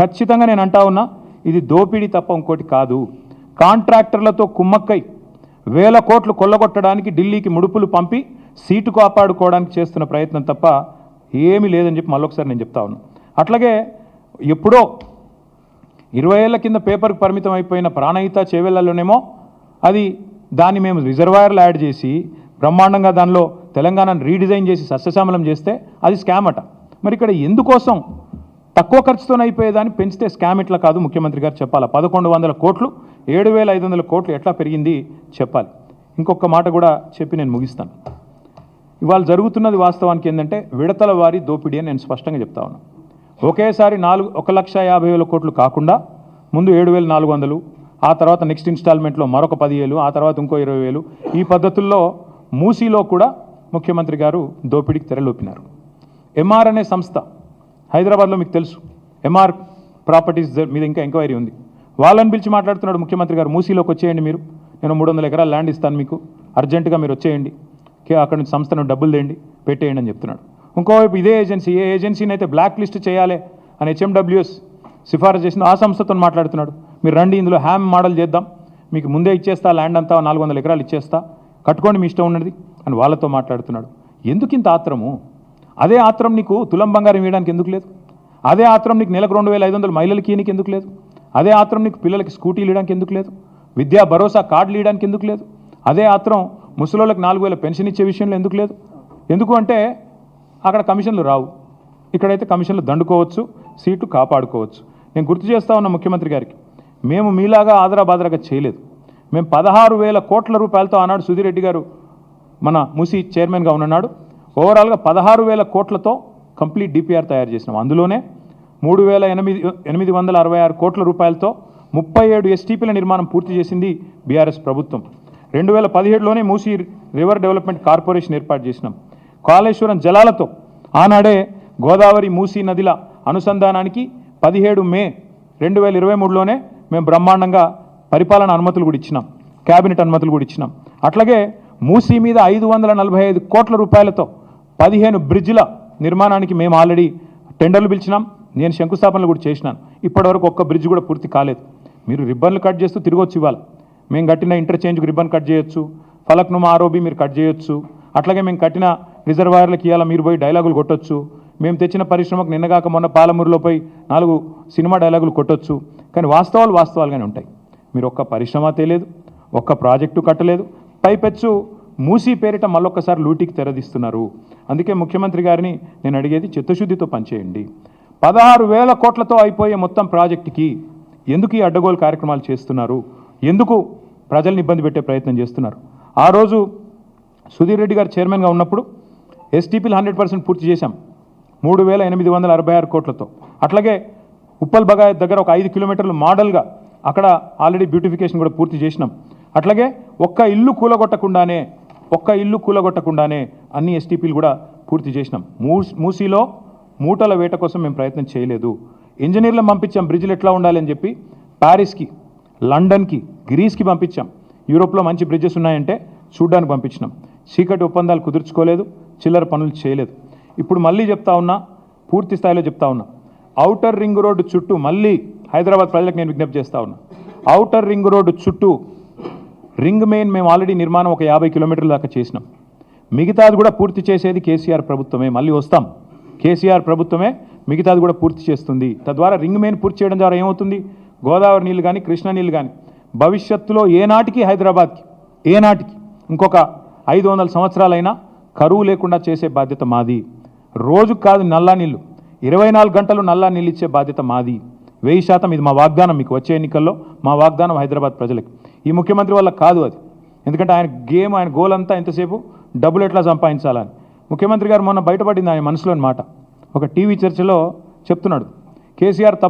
ఖచ్చితంగా నేను అంటా ఉన్నా, ఇది దోపిడీ తప్ప ఇంకోటి కాదు. కాంట్రాక్టర్లతో కుమ్మక్కై వేల కోట్లు కొల్లగొట్టడానికి ఢిల్లీకి ముడుపులు పంపి సీటు కాపాడుకోవడానికి చేస్తున్న ప్రయత్నం తప్ప ఏమీ లేదని చెప్పి మళ్ళొకసారి నేను చెప్తా ఉన్నా. అట్లాగే ఎప్పుడో 20 ఏళ్ల కింద పేపర్కి పరిమితం అయిపోయిన ప్రాణహిత చేవెళ్లలోనేమో అది దాన్ని మేము రిజర్వాయర్లు యాడ్ చేసి బ్రహ్మాండంగా దానిలో తెలంగాణను రీడిజైన్ చేసి సస్యశ్యామలం చేస్తే అది స్కామ్ అట. మరి ఇక్కడ ఎందుకోసం తక్కువ ఖర్చుతోనే అయిపోయేదాన్ని పెంచితే స్కామ్ ఇట్లా కాదు ముఖ్యమంత్రి గారు చెప్పాలి. 1100 కోట్లు 7500 కోట్లు ఎట్లా పెరిగింది చెప్పాలి. ఇంకొక మాట కూడా చెప్పి నేను ముగిస్తాను. ఇవాళ జరుగుతున్నది వాస్తవానికి ఏంటంటే విడతల వారి దోపిడీ అని నేను స్పష్టంగా చెప్తా ఉన్నాను. ఒకేసారి 1,50,000 కోట్లు కాకుండా ముందు 7,400, ఆ తర్వాత నెక్స్ట్ ఇన్స్టాల్మెంట్లో మరొక 10,000, ఆ తర్వాత ఇంకో 20,000, ఈ పద్ధతుల్లో మూసీలో కూడా ముఖ్యమంత్రి గారు దోపిడీకి తెరలోపినారు. ఎంఆర్ అనే సంస్థ హైదరాబాద్లో మీకు తెలుసు, ఎంఆర్ ప్రాపర్టీస్ మీద ఇంకా ఎంక్వైరీ ఉంది. వాళ్ళని పిలిచి మాట్లాడుతున్నాడు ముఖ్యమంత్రి గారు, మూసీలోకి వచ్చేయండి మీరు, నేను 300 ఎకరాల ల్యాండ్ ఇస్తాను మీకు, అర్జెంటుగా మీరు వచ్చేయండి, అక్కడ నుంచి సంస్థను డబ్బులు తేండి పెట్టేయండి అని చెప్తున్నాడు. ఇంకోవైపు ఇదే ఏజెన్సీ, ఏ ఏజెన్సీని అయితే బ్లాక్ లిస్ట్ చేయాలి అని హెచ్ఎండబ్ల్యూఎస్ సిఫారసు చేసిందో ఆ సంస్థతో మాట్లాడుతున్నాడు. మీరు రండి, ఇందులో హ్యామ్ మోడల్ చేద్దాం, మీకు ముందే ఇచ్చేస్తా, ల్యాండ్ అంతా 400 ఎకరాలు ఇచ్చేస్తా, కట్టుకోండి మీ ఇష్టం ఉన్నది అని వాళ్ళతో మాట్లాడుతున్నాడు. ఎందుకు ఇంత ఆత్రము? అదే ఆత్రం నీకు తులం బంగారం ఇవ్వడానికి ఎందుకు లేదు? అదే ఆత్రం నీకు నెలకు 2,500 మహిళలకి ఇయనికి ఎందుకు లేదు? అదే ఆత్రం నీకు పిల్లలకి స్కూటీలు ఇవ్వడానికి ఎందుకు లేదు? విద్యా భరోసా కార్డులు ఇవ్వడానికి ఎందుకు లేదు? అదే ఆత్రం ముసలోళ్ళకి 4,000 పెన్షన్ ఇచ్చే విషయంలో ఎందుకు లేదు? ఎందుకు అంటే అక్కడ కమిషన్లు రావు, ఇక్కడైతే కమిషన్లు దండుకోవచ్చు, సీట్లు కాపాడుకోవచ్చు. నేను గుర్తు చేస్తా ఉన్న ముఖ్యమంత్రి గారికి, మేము మీలాగా ఆదరాబాదరాగా చేయలేదు. మేము 16,000 కోట్ల రూపాయలతో ఆనాడు సుధీర్ రెడ్డి గారు మన మూసీ చైర్మన్గా ఉన్నాడు, ఓవరాల్గా 16,000 కోట్లతో కంప్లీట్ డిపిఆర్ తయారు చేసినాం. అందులోనే 3,866 కోట్ల రూపాయలతో 37 ఎస్టీపీల నిర్మాణం పూర్తి చేసింది బీఆర్ఎస్ ప్రభుత్వం. 2017లోనే మూసీ రివర్ డెవలప్మెంట్ కార్పొరేషన్ ఏర్పాటు చేసినాం. కాళేశ్వరం జలాలతో ఆనాడే గోదావరి మూసీ నదిల అనుసంధానానికి 17 మే 2023లోనే మేము బ్రహ్మాండంగా పరిపాలన అనుమతులు కూడా ఇచ్చినాం, క్యాబినెట్ అనుమతులు కూడా ఇచ్చినాం. అట్లాగే మూసీ మీద 545 కోట్ల రూపాయలతో 15 బ్రిడ్జిల నిర్మాణానికి మేము ఆల్రెడీ టెండర్లు పిలిచినాం, నేను శంకుస్థాపనలు కూడా చేసినాను. ఇప్పటివరకు ఒక్క బ్రిడ్జ్ కూడా పూర్తి కాలేదు. మీరు రిబ్బన్లు కట్ చేస్తూ తిరగొచ్చు, ఇవ్వాలి మేము కట్టిన ఇంటర్చేంజ్కి రిబ్బన్ కట్ చేయొచ్చు, ఫలక్నుమా ఆరోబి మీరు కట్ చేయొచ్చు, అట్లాగే మేము కట్టిన రిజర్వాయర్లకు ఇవాళ మీరు పోయి డైలాగులు కొట్టొచ్చు, మేము తెచ్చిన పరిశ్రమకు నిన్నగాక మొన్న పాలమూరులో పోయి 4 సినిమా డైలాగులు కొట్టొచ్చు. కానీ వాస్తవాలుగానే ఉంటాయి. మీరు ఒక్క పరిశ్రమ తేలేదు, ఒక్క ప్రాజెక్టు కట్టలేదు, పైపెచ్చు మూసీ పేరిట మళ్ళొక్కసారి లూటీకి తెరదీస్తున్నారు. అందుకే ముఖ్యమంత్రి గారిని నేను అడిగేది, చిత్తశుద్ధితో పనిచేయండి. 16,000 కోట్లతో అయిపోయే మొత్తం ప్రాజెక్టుకి ఎందుకు ఈ అడ్డగోలు కార్యక్రమాలు చేస్తున్నారు? ఎందుకు ప్రజల్ని ఇబ్బంది పెట్టే ప్రయత్నం చేస్తున్నారు? ఆ రోజు సుధీర్ రెడ్డి గారు చైర్మన్గా ఉన్నప్పుడు ఎస్టీపీలు 100% పూర్తి చేశాం 3,866 కోట్లతో. అట్లాగే ఉప్పల్ బగాయత్ దగ్గర ఒక 5 కిలోమీటర్లు మోడల్గా అక్కడ ఆల్రెడీ బ్యూటిఫికేషన్ కూడా పూర్తి చేసినాం. అట్లాగే ఒక్క ఇల్లు కూలగొట్టకుండానే అన్ని ఎస్టీపీలు కూడా పూర్తి చేసినాం. మూసీలో మూటల వేట కోసం మేము ప్రయత్నం చేయలేదు. ఇంజనీర్లను పంపించాం, బ్రిడ్జ్లు ఎట్లా ఉండాలి అని చెప్పి ప్యారిస్కి, లండన్కి, గ్రీస్కి పంపించాం. యూరోప్లో మంచి బ్రిడ్జెస్ ఉన్నాయంటే చూడ్డానికి పంపించినాం. చీకటి ఒప్పందాలు కుదుర్చుకోలేదు, చిల్లర పనులు చేయలేదు. ఇప్పుడు మళ్ళీ చెప్తా ఉన్నా, పూర్తి స్థాయిలో చెప్తా ఉన్నా, ఔటర్ రింగ్ రోడ్డు చుట్టూ మళ్ళీ హైదరాబాద్ ప్రజలకు నేను విజ్ఞప్తి చేస్తా ఉన్నా, ఔటర్ రింగ్ రోడ్డు చుట్టూ రింగ్ మెయిన్ మేము ఆల్రెడీ నిర్మాణం ఒక 50 కిలోమీటర్ల దాకా చేసినాం. మిగతాది కూడా పూర్తి చేసేది కేసీఆర్ ప్రభుత్వమే. మళ్ళీ వస్తాం, కేసీఆర్ ప్రభుత్వమే మిగతాది కూడా పూర్తి చేస్తుంది. తద్వారా రింగ్ మెయిన్ పూర్తి చేయడం ద్వారా ఏమవుతుంది, గోదావరి నీళ్ళు కానీ కృష్ణా నీళ్ళు కానీ భవిష్యత్తులో ఏనాటికి హైదరాబాద్కి ఇంకొక 500 సంవత్సరాలైనా కరువు లేకుండా చేసే బాధ్యత మాది. రోజుకు కాదు నల్లా నీళ్ళు, 24 గంటలు నల్లా నీళ్ళు ఇచ్చే బాధ్యత మాది. 1000% ఇది మా వాగ్దానం. మీకు వచ్చే ఎన్నికల్లో మా వాగ్దానం హైదరాబాద్ ప్రజలకు. ఈ ముఖ్యమంత్రి వల్ల కాదు అది, ఎందుకంటే ఆయన గోల్ అంతా ఎంతసేపు డబ్బులు ఎట్లా సంపాదించాలని. ముఖ్యమంత్రి గారు మొన్న బయటపడింది ఆయన మనసులోని మాట, ఒక టీవీ చర్చలో చెప్తున్నాడు, కేసీఆర్